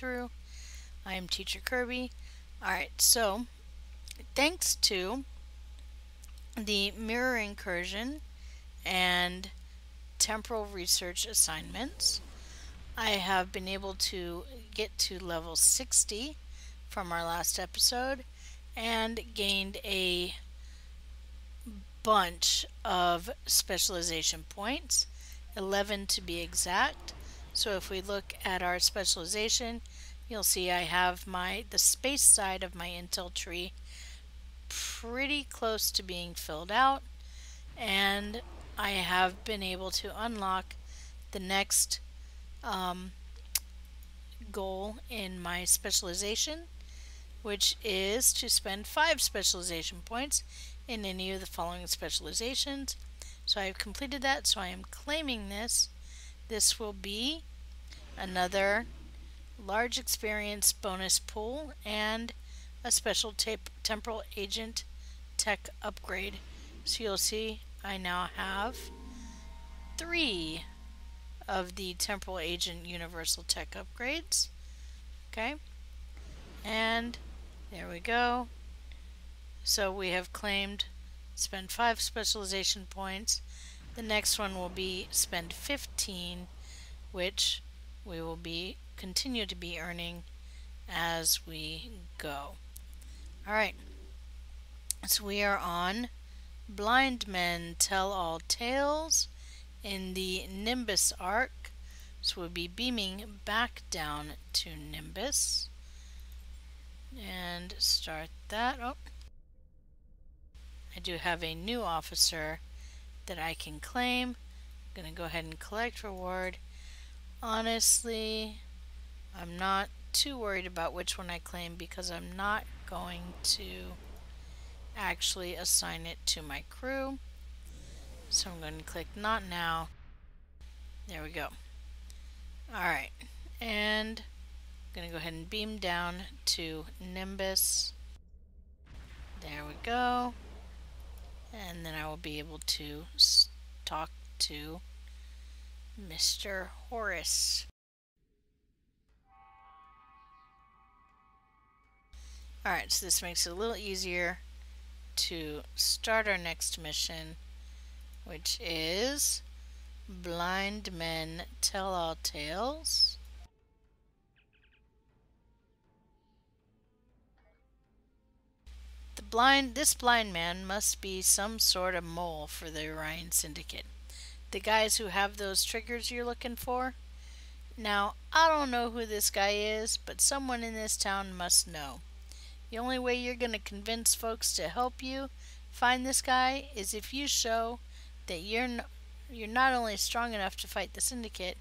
through. I am Teacher Kirby. Alright, so thanks to the mirror incursion and temporal research assignments, I have been able to get to level 60 from our last episode and gained a bunch of specialization points, 11 to be exact. So if we look at our specialization, you'll see I have the space side of my intel tree pretty close to being filled out, and I have been able to unlock the next goal in my specialization, which is to spend 5 specialization points in any of the following specializations. So I've completed that, so I am claiming this. This will be another large experience bonus pool and a special temporal agent tech upgrade. So you'll see I now have 3 of the temporal agent universal tech upgrades. Okay, and there we go. So we have claimed spend 5 specialization points. The next one will be spend 15, which we will continue to be earning as we go. Alright, so we are on Blind Men Tell All Tales in the Nimbus arc. So we'll be beaming back down to Nimbus and start that. Oh, I do have a new officer that I can claim. I'm going to go ahead and collect reward. Honestly, I'm not too worried about which one I claim because I'm not going to actually assign it to my crew. So I'm going to click not now. There we go. Alright, and I'm going to go ahead and beam down to Nimbus. There we go. And then I will be able to talk to Mr. Horace. Alright, so this makes it a little easier to start our next mission, which is Blind Men Tell All Tales. This blind man must be some sort of mole for the Orion Syndicate. The guys who have those triggers you're looking for? Now, I don't know who this guy is, but someone in this town must know. The only way you're going to convince folks to help you find this guy is if you show that you're not only strong enough to fight the Syndicate,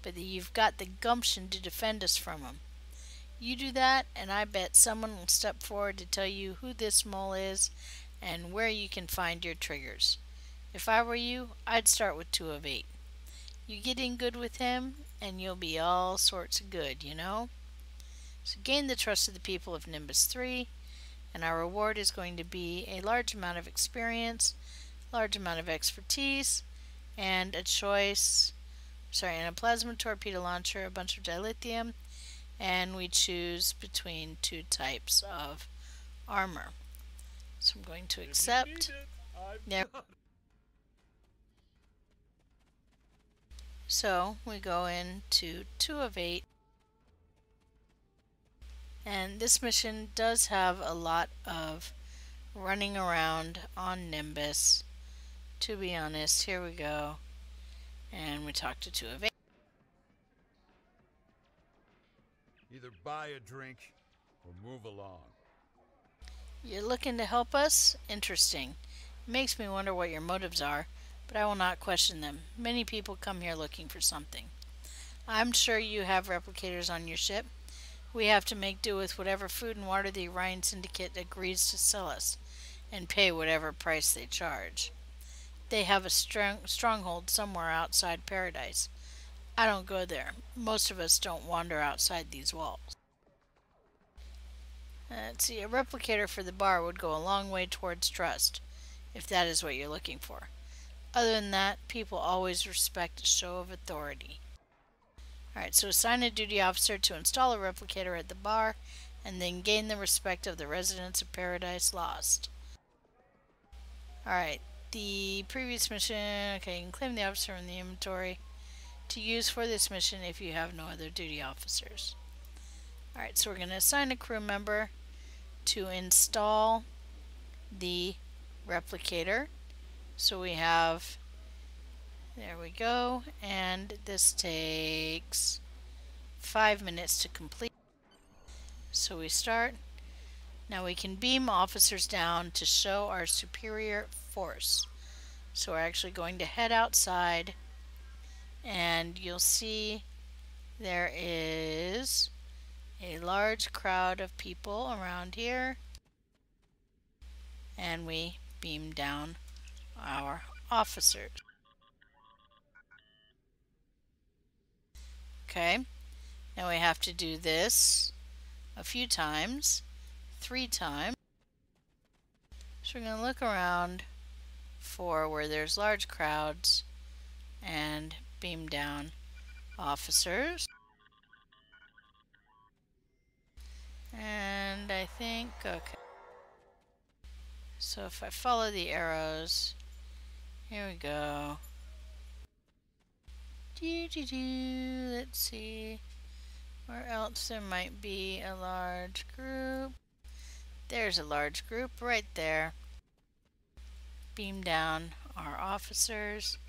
but that you've got the gumption to defend us from them. You do that, and I bet someone will step forward to tell you who this mole is and where you can find your triggers. If I were you, I'd start with 2 of 8. You get in good with him, and you'll be all sorts of good, you know? So gain the trust of the people of Nimbus 3, and our reward is going to be a large amount of experience, large amount of expertise, and a plasma torpedo launcher, a bunch of dilithium, and we choose between 2 types of armor. So I'm going to accept. There. So we go into 2 of 8. And this mission does have a lot of running around on Nimbus. To be honest, here we go. And we talk to 2 of 8. Either buy a drink or move along. You're looking to help us? Interesting. It makes me wonder what your motives are, but I will not question them. Many people come here looking for something. I'm sure you have replicators on your ship. We have to make do with whatever food and water the Orion Syndicate agrees to sell us, and pay whatever price they charge. They have a stronghold somewhere outside Paradise. I don't go there. Most of us don't wander outside these walls. Let's see, a replicator for the bar would go a long way towards trust, if that is what you're looking for. Other than that, people always respect a show of authority. Alright, so assign a duty officer to install a replicator at the bar and then gain the respect of the residents of Paradise Lost. Alright, the previous mission, okay, you can claim the officer in the inventory to use for this mission if you have no other duty officers. Alright, so we're going to assign a crew member to install the replicator. So we have, there we go, and this takes 5 minutes to complete. So we start. Now we can beam officers down to show our superior force. So we're actually going to head outside, and you'll see there is a large crowd of people around here, and we beam down our officers. Okay, now we have to do this a few times, 3 times. So we're going to look around for where there's large crowds and beam down officers. And I think, okay. So if I follow the arrows, here we go. Let's see where else there might be a large group. There's a large group right there. Beam down our officers.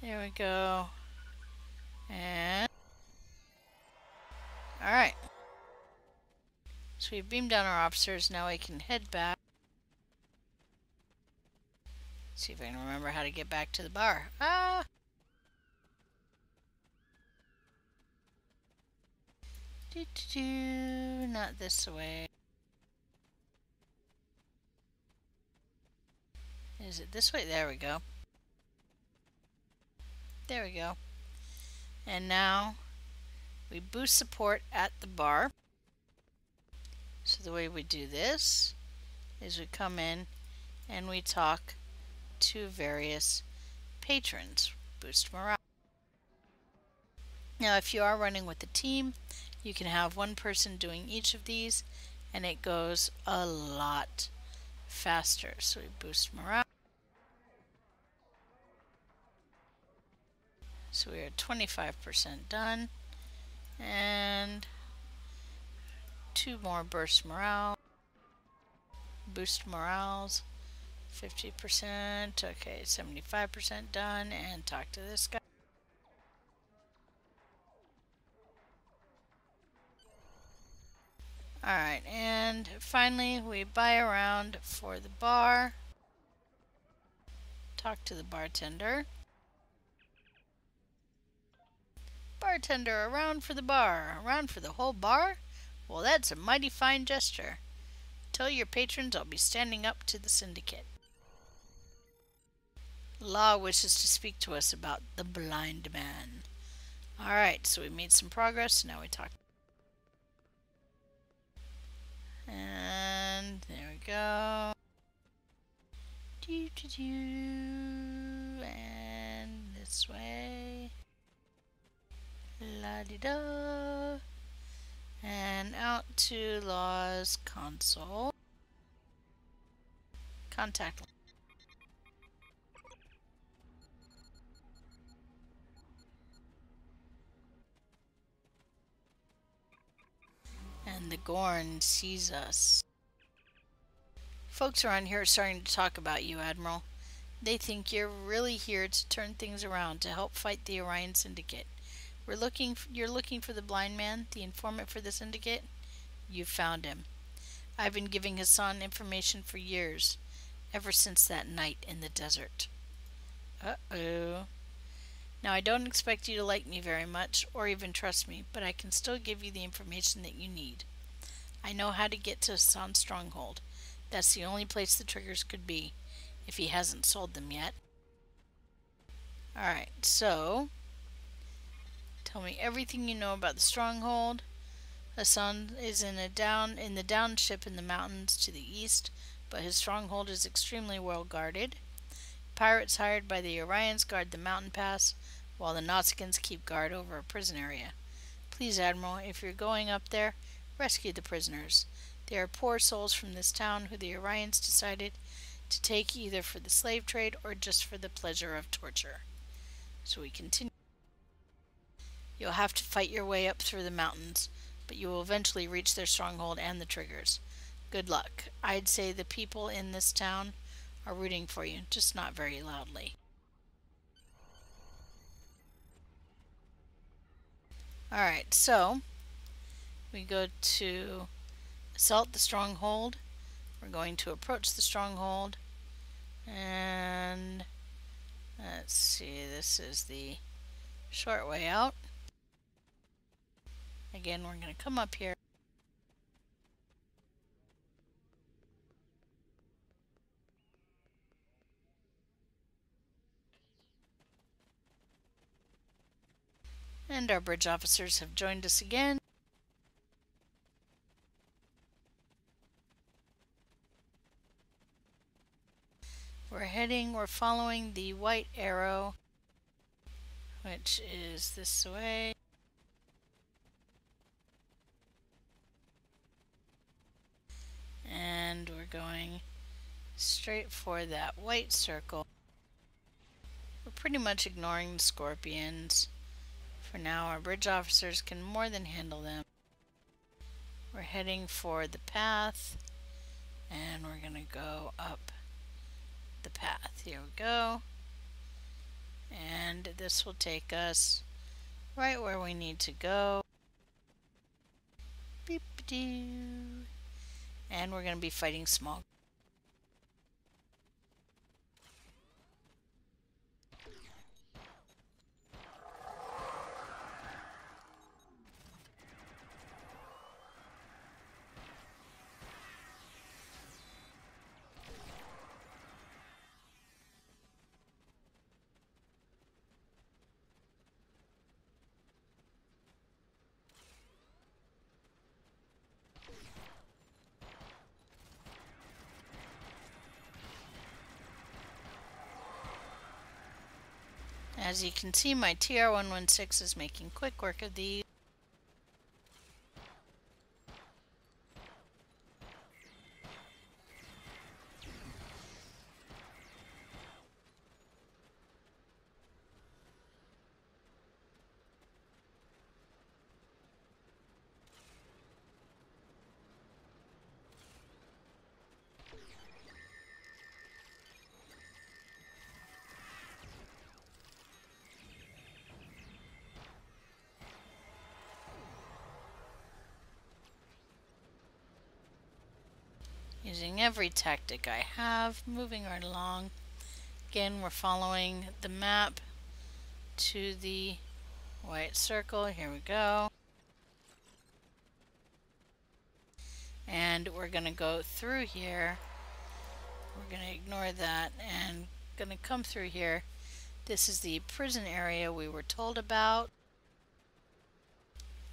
There we go. And alright. So we've beamed down our officers. Now we can head back. See if I can remember how to get back to the bar. Not this way. Is it this way? There we go. There we go. And now we boost support at the bar. So the way we do this is we come in and we talk to various patrons. Boost morale. Now if you are running with a team, you can have one person doing each of these and it goes a lot faster. So we boost morale. So we are 25% done. And 2 more burst morale. Boost morales. 50%. Okay, 75% done. And talk to this guy. Alright, and finally we buy a round for the bar. Talk to the bartender. Bartender, a round for the bar. A round for the whole bar? Well, that's a mighty fine gesture. Tell your patrons I'll be standing up to the syndicate. Law wishes to speak to us about the blind man. Alright, so we made some progress. Now we talk. And there we go. And this way. La-di-da. And out to Law's console. Contact. And the Gorn sees us. Folks around here are starting to talk about you, Admiral. They think you're really here to turn things around to help fight the Orion Syndicate. You're looking for the blind man, the informant for the Syndicate? You've found him. I've been giving Hassan information for years, ever since that night in the desert. Uh-oh. Now, I don't expect you to like me very much, or even trust me, but I can still give you the information that you need. I know how to get to Hassan's stronghold. That's the only place the triggers could be, if he hasn't sold them yet. Alright, so tell me everything you know about the stronghold. Hassan is in the down ship in the mountains to the east, but his stronghold is extremely well guarded. Pirates hired by the Orions guard the mountain pass, while the Nausicaans keep guard over a prison area. Please, Admiral, if you're going up there, rescue the prisoners. They are poor souls from this town who the Orions decided to take either for the slave trade or just for the pleasure of torture. So we continue. You'll have to fight your way up through the mountains, but you will eventually reach their stronghold and the triggers. Good luck. I'd say the people in this town are rooting for you, just not very loudly. Alright, so we go to assault the stronghold. We're going to approach the stronghold, and let's see, this is the short way out. Again, we're going to come up here. And our bridge officers have joined us again. We're following the white arrow, which is this way. And we're going straight for that white circle. We're pretty much ignoring the scorpions. For now, our bridge officers can more than handle them. We're heading for the path, and we're going to go up the path. Here we go. And this will take us right where we need to go. Beep-doo. And we're going to be fighting small. As you can see, my TR-116 is making quick work of these. Using every tactic I have, moving right along. Again, we're following the map to the white circle. Here we go. And we're going to go through here. We're going to ignore that and going to come through here. This is the prison area we were told about.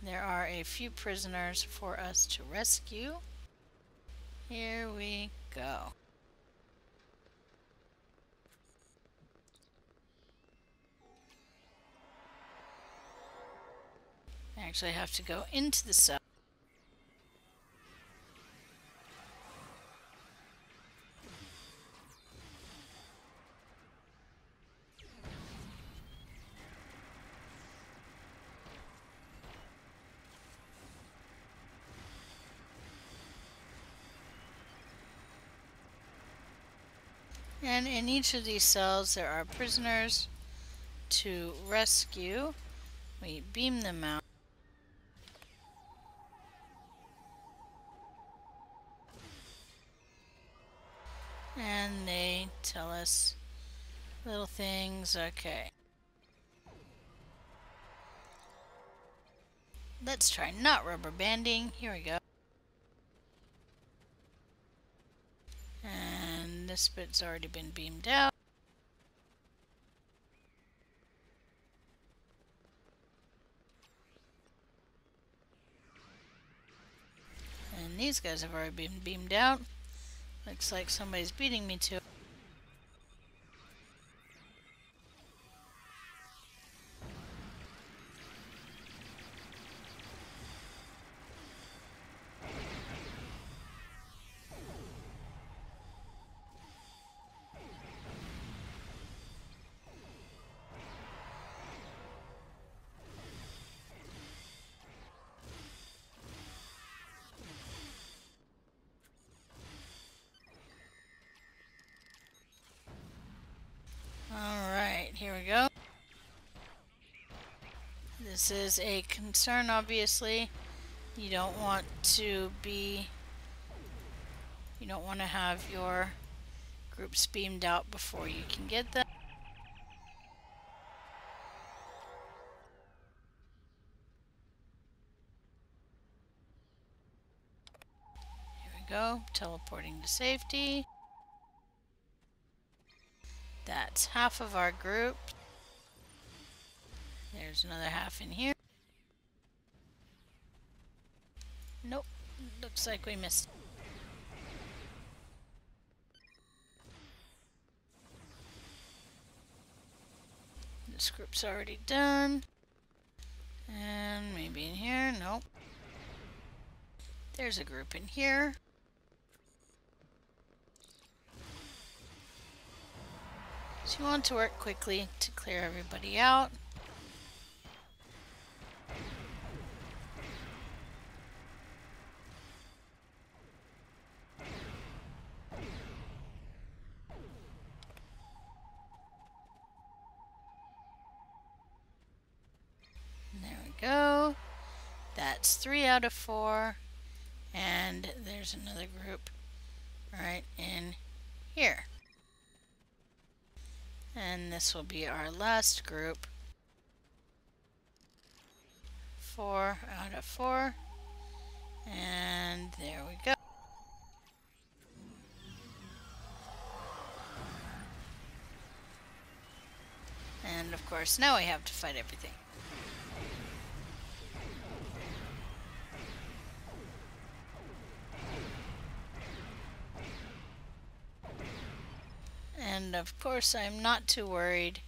There are a few prisoners for us to rescue. Here we go. I actually have to go into the cell. And in each of these cells there are prisoners to rescue. We beam them out. And they tell us little things. Okay. Let's try not rubber banding. Here we go. And this bit's already been beamed out. And these guys have already been beamed out. Looks like somebody's beating me to it. This is a concern, obviously. You don't want to have your groups beamed out before you can get them. Here we go, teleporting to safety. That's half of our group. There's another half in here. Nope, looks like we missed. This group's already done. And maybe in here, nope. There's a group in here. So you want to work quickly to clear everybody out. There we go. That's 3 out of 4. And there's another group right in here. And this will be our last group. 4 out of 4. And there we go. And of course, now we have to fight everything. And of course, I'm not too worried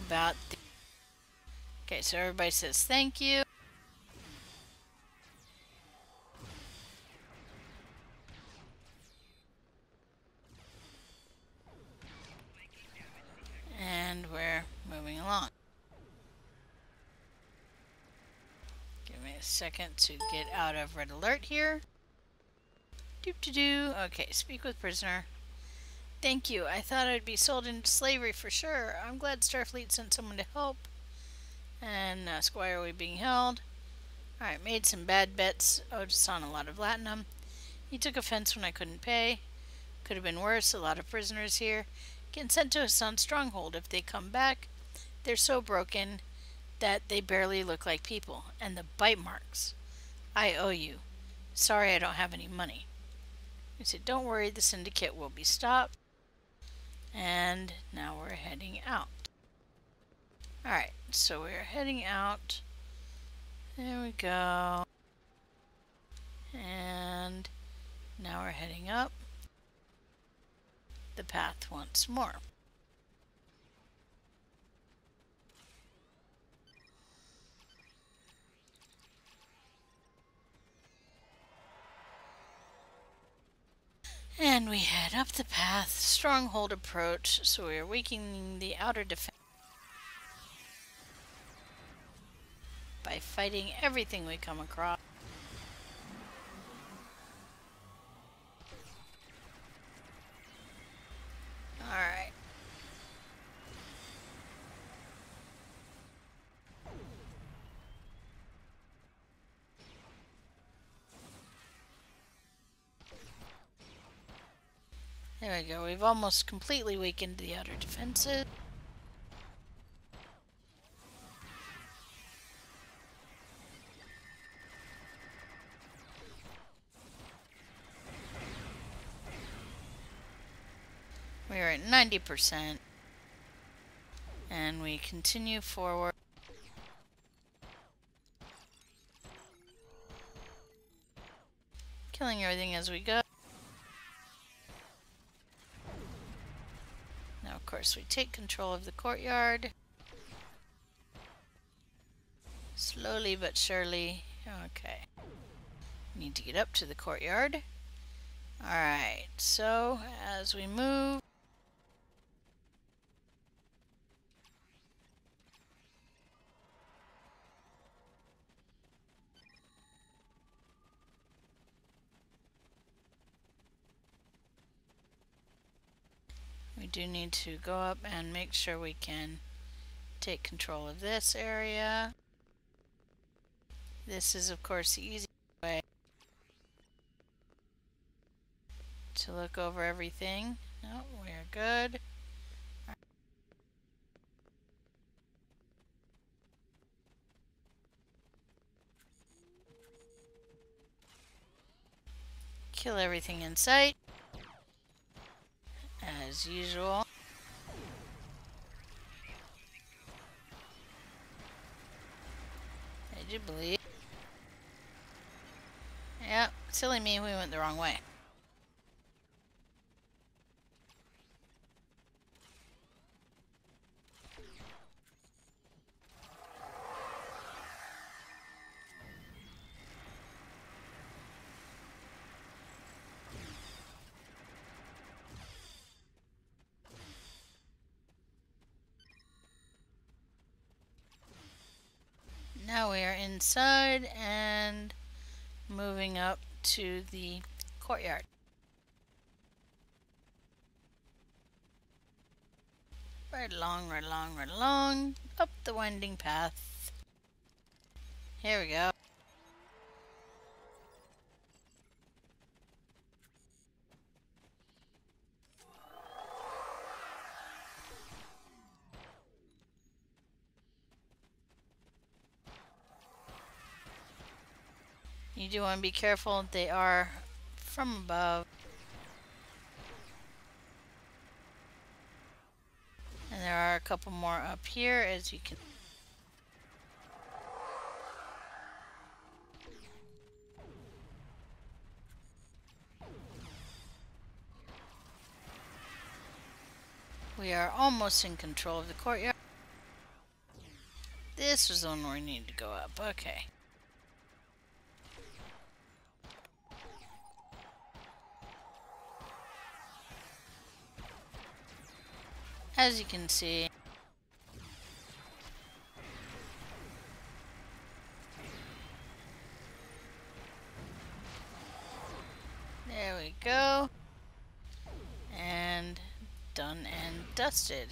about the... Okay, so everybody says thank you. And we're moving along. Give me a second to get out of red alert here. Doop-de-doo. Okay, speak with prisoner. Thank you. I thought I'd be sold into slavery for sure. I'm glad Starfleet sent someone to help. And Squire, are we being held? Alright, made some bad bets. Owed on a lot of latinum. He took offense when I couldn't pay. Could have been worse. A lot of prisoners here. Getting sent to Hassan's stronghold. If they come back, they're so broken that they barely look like people. And the bite marks. I owe you. Sorry I don't have any money. He said, don't worry, the syndicate will be stopped. And now we're heading out. Alright, so we're heading out. There we go. And now we're heading up the path once more. And we head up the path, stronghold approach, so we are weakening the outer defense by fighting everything we come across. Alright. There we go. We've almost completely weakened the outer defenses. We are at 90%. And we continue forward. Killing everything as we go. Now, of course, we take control of the courtyard. Slowly but surely. Okay. Need to get up to the courtyard. Alright, so as we move, we do need to go up and make sure we can take control of this area. This is, of course, the easy way to look over everything. No, we're good. Kill everything in sight, as usual. I do believe. Yep, silly me, we went the wrong way. Now we are inside and moving up to the courtyard. Right along, right along, right along, up the winding path. Here we go. You do want to be careful, they are from above. And there are a couple more up here, as you can. We are almost in control of the courtyard. This was the one where we needed to go up. Okay. As you can see, there we go. And done and dusted.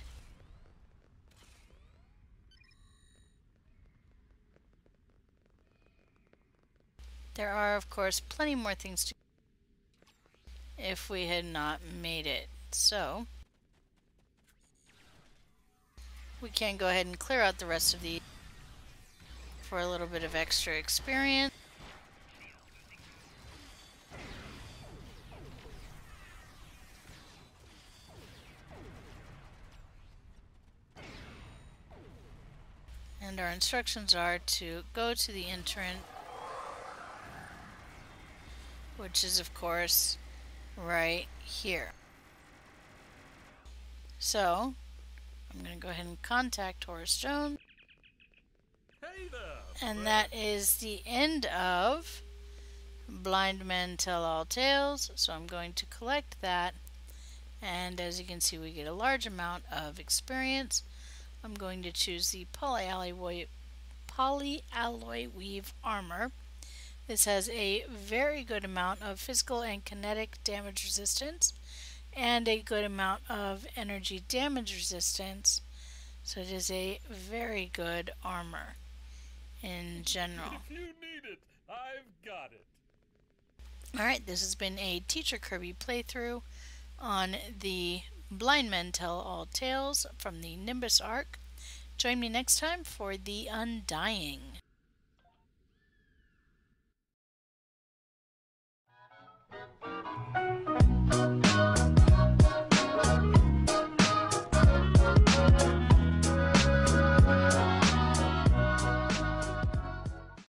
There are, of course, plenty more things to do if we had not made it. So we can go ahead and clear out the rest of these for a little bit of extra experience. And our instructions are to go to the entrance, which is, of course, right here. So I'm going to go ahead and contact Horace Jones. Hey there, and that is the end of Blind Men Tell All Tales. So I'm going to collect that. And as you can see, we get a large amount of experience. I'm going to choose the polyalloy weave armor. This has a very good amount of physical and kinetic damage resistance and a good amount of energy damage resistance. So it is a very good armor in general. If you need it, I've got it. Alright, this has been a Teacher Kirby playthrough on the Blind Men Tell All Tales from the Nimbus arc. Join me next time for The Undying.